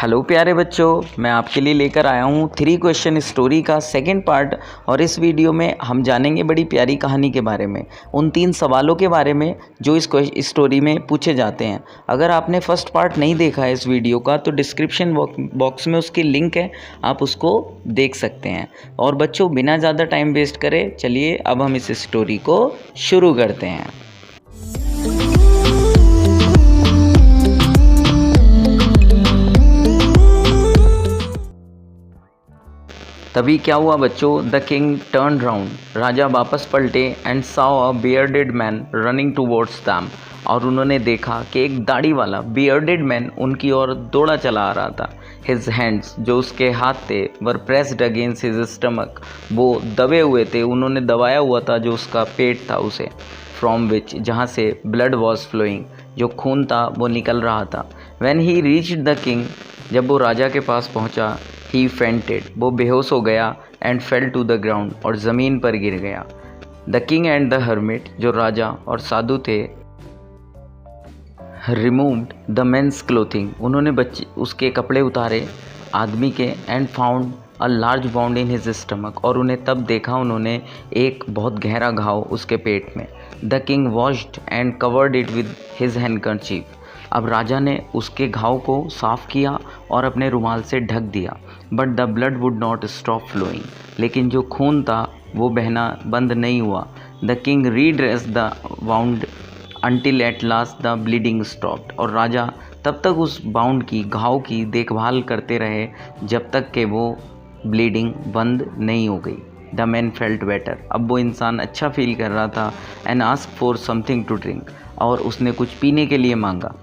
Hello प्यारे बच्चों, मैं आपके लिए लेकर आया हूँ 3 क्वेश्चन स्टोरी का सेकंड पार्ट। और इस वीडियो में हम जानेंगे बड़ी प्यारी कहानी के बारे में, उन 3 सवालों के बारे में जो इस स्टोरी में पूछे जाते हैं। अगर आपने फर्स्ट पार्ट नहीं देखा है इस वीडियो का तो डिस्क्रिप्शन बॉक्स में उसकी लिंक है, आप उसको देख सकते हैं। और बच्चों, बिना ज़्यादा टाइम वेस्ट करे चलिए अब हम इस स्टोरी को शुरू करते हैं। तभी क्या हुआ बच्चों, द किंग टर्न राउंड, राजा वापस पलटे and saw a bearded man running towards them. और उन्होंने देखा कि एक दाढ़ी वाला बियर्डेड मैन उनकी ओर दौड़ा चला आ रहा था। हिज हैंड्स, जो उसके हाथ थे, वर प्रेस्ड अगेंस्ट हिज स्टमक, वो दबे हुए थे, उन्होंने दबाया हुआ था जो उसका पेट था उसे। फ्रॉम विच, जहाँ से ब्लड वॉज फ्लोइंग, जो खून था वो निकल रहा था। When he reached the king, जब वो राजा के पास पहुँचा, ही फेंटेड, वो बेहोश हो गया, and fell to the ground, और ज़मीन पर गिर गया। The king and the hermit, जो राजा और साधु थे, रिमूव्ड द मेन्स क्लोथिंग, उन्होंने उसके कपड़े उतारे आदमी के, and found a large bound in his stomach, और उन्हें तब देखा उन्होंने एक बहुत गहरा घाव उसके पेट में। The king washed and covered it with his handkerchief, अब राजा ने उसके घाव को साफ़ किया और अपने रुमाल से ढक दिया। But the blood would not stop flowing, लेकिन जो खून था वो बहना बंद नहीं हुआ। The king redress the wound until at last the bleeding stopped, और राजा तब तक उस बाउंड की, घाव की देखभाल करते रहे जब तक कि वो ब्लीडिंग बंद नहीं हो गई। द मैन फेल्ट बेटर, अब वो इंसान अच्छा फील कर रहा था। And ask for something to drink, और उसने कुछ पीने के लिए मांगा।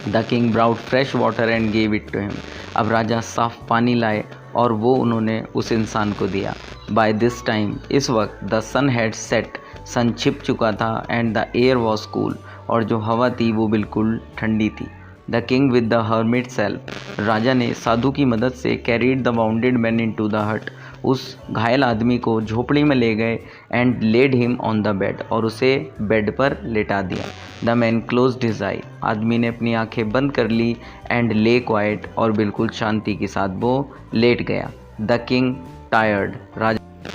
The king brought fresh water and gave it to him, अब राजा साफ पानी लाए और वो उन्होंने उस इंसान को दिया। बाय दिस टाइम, इस वक्त, the sun had set, sun छिप चुका था, and the air was cool, और जो हवा थी वो बिल्कुल ठंडी थी। The king with the hermit self, राजा ने साधु की मदद से carried the wounded man into the hut, उस घायल आदमी को झोपड़ी में ले गए, and laid him on the bed, और उसे बेड पर लेटा दिया। द मैन क्लोज्ड हिज आई, आदमी ने अपनी आंखें बंद कर ली, एंड ले क्वाइट, और बिल्कुल शांति के साथ वो लेट गया। द किंग टायर्ड, राजा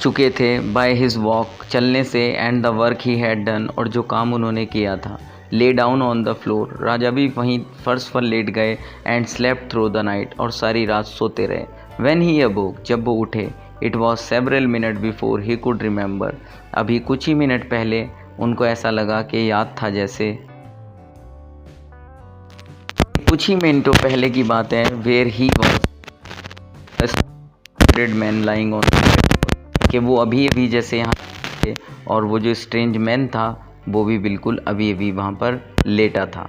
चुके थे बाय हिज वॉक, चलने से, and the work he had done, और जो काम उन्होंने किया था। Lay down on the floor, राजा भी वहीं फर्श पर लेट गए, and slept through the night, और सारी रात सोते रहे। व्हेन ही अवोक, जब वो उठे, it was several minute before he could remember, अभी कुछ ही मिनट पहले उनको ऐसा लगा कि याद था, जैसे कुछ ही मिनटों पहले की बात है। Where he was man lying on, कि वो अभी अभी जैसे यहाँ थे, और वो जो स्ट्रेंज मैन था वो भी बिल्कुल अभी अभी वहाँ पर लेटा था।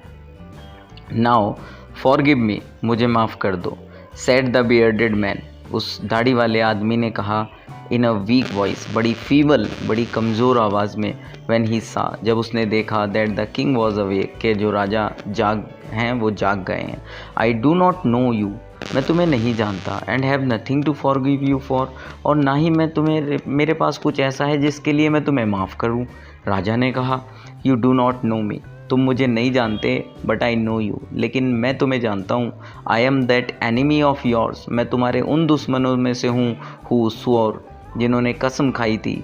नाउ फॉरगिव मी, मुझे माफ़ कर दो, सेड द बियर्डेड मैन, उस दाढ़ी वाले आदमी ने कहा, इन अ वीक वॉइस, बड़ी फीबल, बड़ी कमज़ोर आवाज़ में। व्हेन ही सा, जब उसने देखा, that the king was awake, के जो राजा जाग हैं वो जाग गए हैं। I do not know you, मैं तुम्हें नहीं जानता, and have nothing to forgive you for, और ना ही मैं तुम्हें, मेरे पास कुछ ऐसा है जिसके लिए मैं तुम्हें माफ़ करूं। राजा ने कहा, यू डू नॉट नो मी, तुम मुझे नहीं जानते, बट आई नो यू, लेकिन मैं तुम्हें जानता हूँ। I am that enemy of yours, मैं तुम्हारे उन दुश्मनों में से हूँ, हु स्वोर, जिन्होंने कसम खाई थी,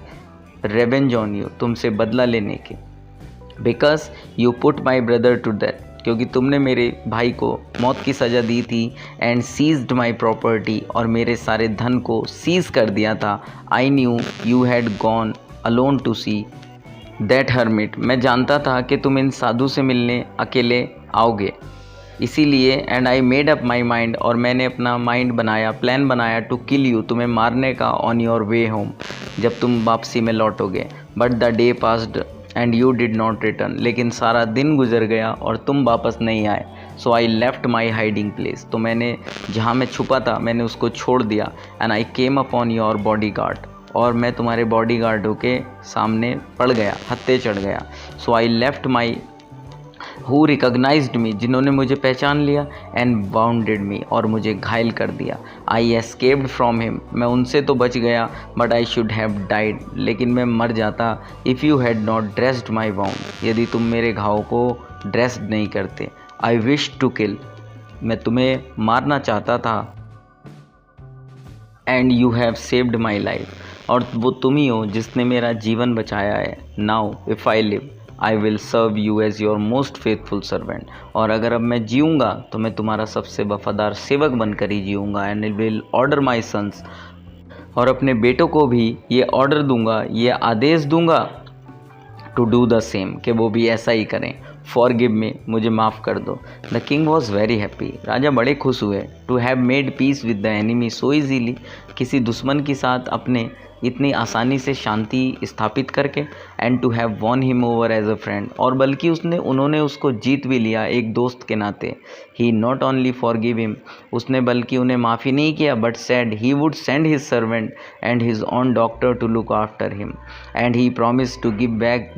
रेवेंज ऑन यू, तुमसे बदला लेने के। Because you put my brother to death, क्योंकि तुमने मेरे भाई को मौत की सज़ा दी थी, एंड सीज्ड माई प्रॉपर्टी, और मेरे सारे धन को सीज कर दिया था। I knew you had gone alone to see that hermit, मैं जानता था कि तुम इन साधु से मिलने अकेले आओगे, इसीलिए, and I made up my mind, और मैंने अपना माइंड बनाया, प्लान बनाया, टू किल यू, तुम्हें मारने का, ऑन योर वे होम, जब तुम वापसी में लौटोगे। But the day passed and you did not return, लेकिन सारा दिन गुजर गया और तुम वापस नहीं आए। So I left my hiding place, तो मैंने, जहाँ मैं छुपा था, मैंने उसको छोड़ दिया। And I came upon your body guard, और मैं तुम्हारे बॉडी गार्डों के सामने पड़ गया, हत्थे चढ़ गया। So I left my who recognized me, जिन्होंने मुझे पहचान लिया, एंड बाउंडेड मी, और मुझे घायल कर दिया। आई एस्केप्ड फ्रॉम हिम, मैं उनसे तो बच गया, but I should have died, लेकिन मैं मर जाता। If you had not dressed my wound, यदि तुम मेरे घाव को ड्रेस्ड नहीं करते। आई विश टू किल, मैं तुम्हें मारना चाहता था, and you have saved my life, और वो तुम ही हो जिसने मेरा जीवन बचाया है। Now if I live I will serve you as your most faithful servant, और अगर अब मैं जीऊँगा तो मैं तुम्हारा सबसे वफादार सेवक बनकर ही जीऊँगा। And will order my sons, और अपने बेटों को भी ये ऑर्डर दूंगा, ये आदेश दूंगा, टू डू द सेम, कि वो भी ऐसा ही करें। फॉरगिव मी, मुझे माफ़ कर दो। The king was very happy, राजा बड़े खुश हुए। To have made peace with the enemy so easily, किसी दुश्मन के साथ अपने इतनी आसानी से शांति स्थापित करके। And to have won him over as a friend, और बल्कि उन्होंने उसको जीत भी लिया एक दोस्त के नाते। He not only forgive him, उसने बल्कि उन्हें माफ़ी नहीं किया, but said he would send his servant and his own doctor to look after him, and he promise to give back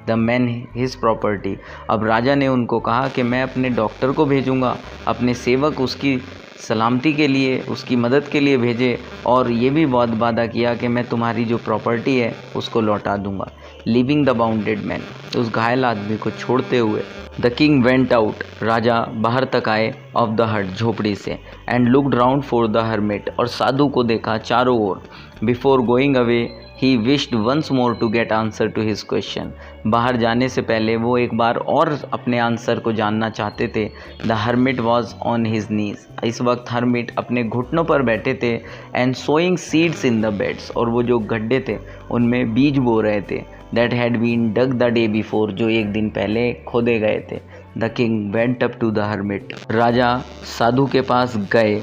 the man his property. अब राजा ने उनको कहा कि मैं अपने डॉक्टर को भेजूँगा, अपने सेवक उसकी सलामती के लिए, उसकी मदद के लिए भेजे, और ये भी बहुत वादा किया कि मैं तुम्हारी जो प्रॉपर्टी है उसको लौटा दूंगा। लिविंग द बाउंडेड मैन, उस घायल आदमी को छोड़ते हुए द किंग वेंट आउट, राजा बाहर तक आए ऑफ द हट, झोपड़ी से, and looked round for the hermit, और साधु को देखा चारों ओर। Before going away he wished once more to get answer to his question, बाहर जाने से पहले वो एक बार और अपने आंसर को जानना चाहते थे। The hermit was on his knees, इस वक्त हर्मिट अपने घुटनों पर बैठे थे। And sowing seeds in the beds, और वो जो गड्ढे थे उनमें बीज बो रहे थे। That had been dug the day before, जो एक दिन पहले खोदे गए थे। The king went up to the hermit, राजा साधु के पास गए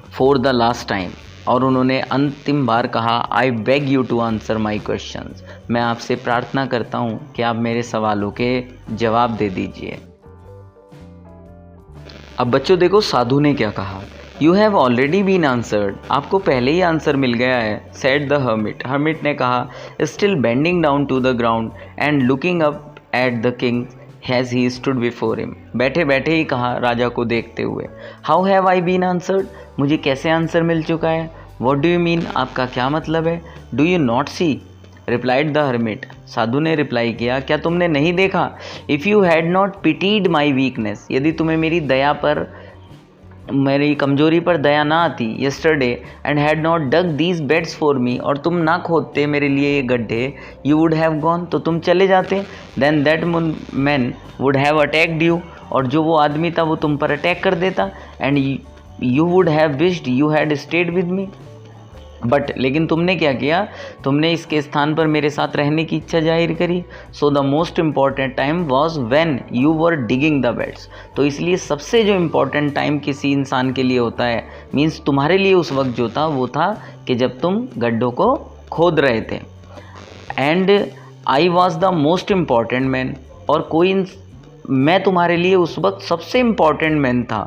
फॉर द लास्ट टाइम, और उन्होंने अंतिम बार कहा, I beg you to answer my questions, मैं आपसे प्रार्थना करता हूँ कि आप मेरे सवालों के जवाब दे दीजिए। अब बच्चों देखो साधु ने क्या कहा, you have already been answered, आपको पहले ही आंसर मिल गया है। सेड द हर्मिट, हर्मिट ने कहा, still bending down to the ground and looking up at the king has he stood before him, बैठे बैठे ही कहा राजा को देखते हुए। How have I been answered, मुझे कैसे आंसर मिल चुका है। वॉट डू यू मीन, आपका क्या मतलब है। Do you not see, replied the hermit, साधु ने रिप्लाई किया, क्या तुमने नहीं देखा। If you had not pitied my weakness, यदि तुम्हें मेरी दया पर, मेरी कमजोरी पर दया ना आती, yesterday, and had not dug these beds for me, और तुम ना खोदते मेरे लिए ये गड्ढे, यू वुड हैव गॉन, तो तुम चले जाते। Then that man would have attacked you, और जो वो आदमी था वो तुम पर अटैक कर देता। And you would have wished you had stayed with me, but लेकिन तुमने क्या किया, तुमने इसके स्थान पर मेरे साथ रहने की इच्छा जाहिर करी। So the most important time was when you were digging the beds, तो इसलिए सबसे जो इम्पॉर्टेंट टाइम किसी इंसान के लिए होता है, मीन्स तुम्हारे लिए उस वक्त जो था वो था कि जब तुम गड्ढों को खोद रहे थे। And I was the most important man, और मैं तुम्हारे लिए उस वक्त सबसे इम्पॉर्टेंट मैन था।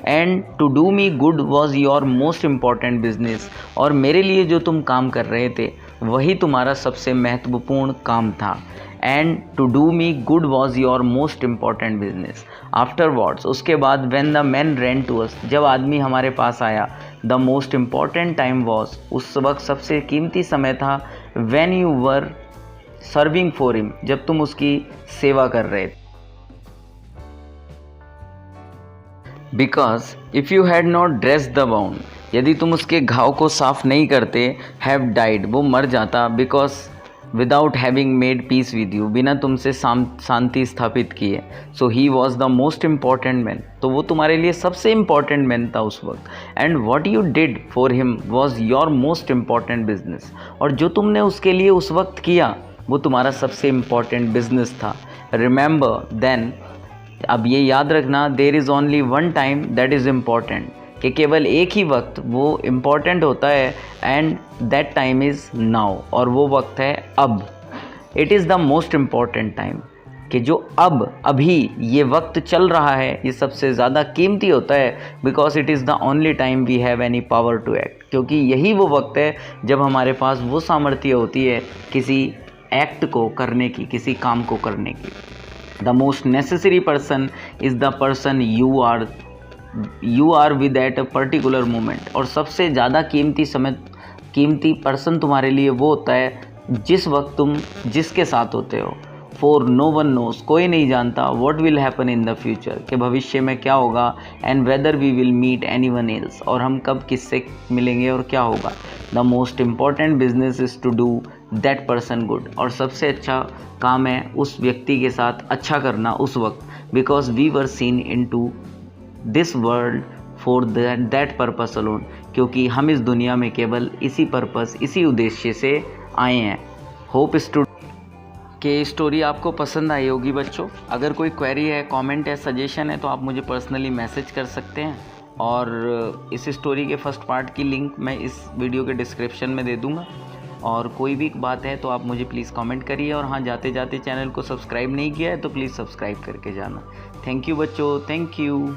And to do me good was your most important business, और मेरे लिए जो तुम काम कर रहे थे वही तुम्हारा सबसे महत्वपूर्ण काम था। And to do me good was your most important business. Afterwards, उसके बाद, when the man ran to us, जब आदमी हमारे पास आया, the most important time was, उस वक्त सबसे कीमती समय था, when you were serving for him, जब तुम उसकी सेवा कर रहे थे। Because if you had not dress the wound, यदि तुम उसके घाव को साफ नहीं करते, हैव डाइड, वो मर जाता। Because without having made peace with you, बिना तुमसे शांति स्थापित किए। So he was the most important man, तो वो तुम्हारे लिए सबसे इम्पॉर्टेंट मैन था उस वक्त। And what you did for him was your most important business, और जो तुमने उसके लिए उस वक्त किया वो तुम्हारा सबसे इम्पॉर्टेंट बिजनेस था। रिमेंबर देन, अब ये याद रखना, there is only one time that is important, कि केवल एक ही वक्त वो इम्पॉर्टेंट होता है। And that time is now, और वो वक्त है अब। It is the most important time, कि जो अब अभी ये वक्त चल रहा है ये सबसे ज़्यादा कीमती होता है। Because it is the only time we have any power to act, क्योंकि यही वो वक्त है जब हमारे पास वो सामर्थ्य होती है किसी एक्ट को करने की, किसी काम को करने की। The most necessary person is the person you are with at a particular moment, और सबसे ज़्यादा कीमती पर्सन तुम्हारे लिए वो होता है जिस वक्त तुम जिसके साथ होते हो। फॉर नो वन नोस, कोई नहीं जानता, what will happen in the future, कि भविष्य में क्या होगा, and whether we will meet anyone else, और हम कब किससे मिलेंगे और क्या होगा। The most important business is to do that person good, और सबसे अच्छा काम है उस व्यक्ति के साथ अच्छा करना उस वक्त, because we were sent into this world for that purpose alone, क्योंकि हम इस दुनिया में केवल इसी पर्पस, इसी उद्देश्य से आए हैं। होप के स्टोरी आपको पसंद आई होगी बच्चों। अगर कोई क्वेरी है, कमेंट है, सजेशन है, तो आप मुझे पर्सनली मैसेज कर सकते हैं, और इस स्टोरी के फर्स्ट पार्ट की लिंक मैं इस वीडियो के डिस्क्रिप्शन में दे दूंगा। और कोई भी बात है तो आप मुझे प्लीज़ कमेंट करिए, और हाँ, जाते जाते चैनल को सब्सक्राइब नहीं किया है तो प्लीज़ सब्सक्राइब करके जाना। थैंक यू बच्चों, थैंक यू।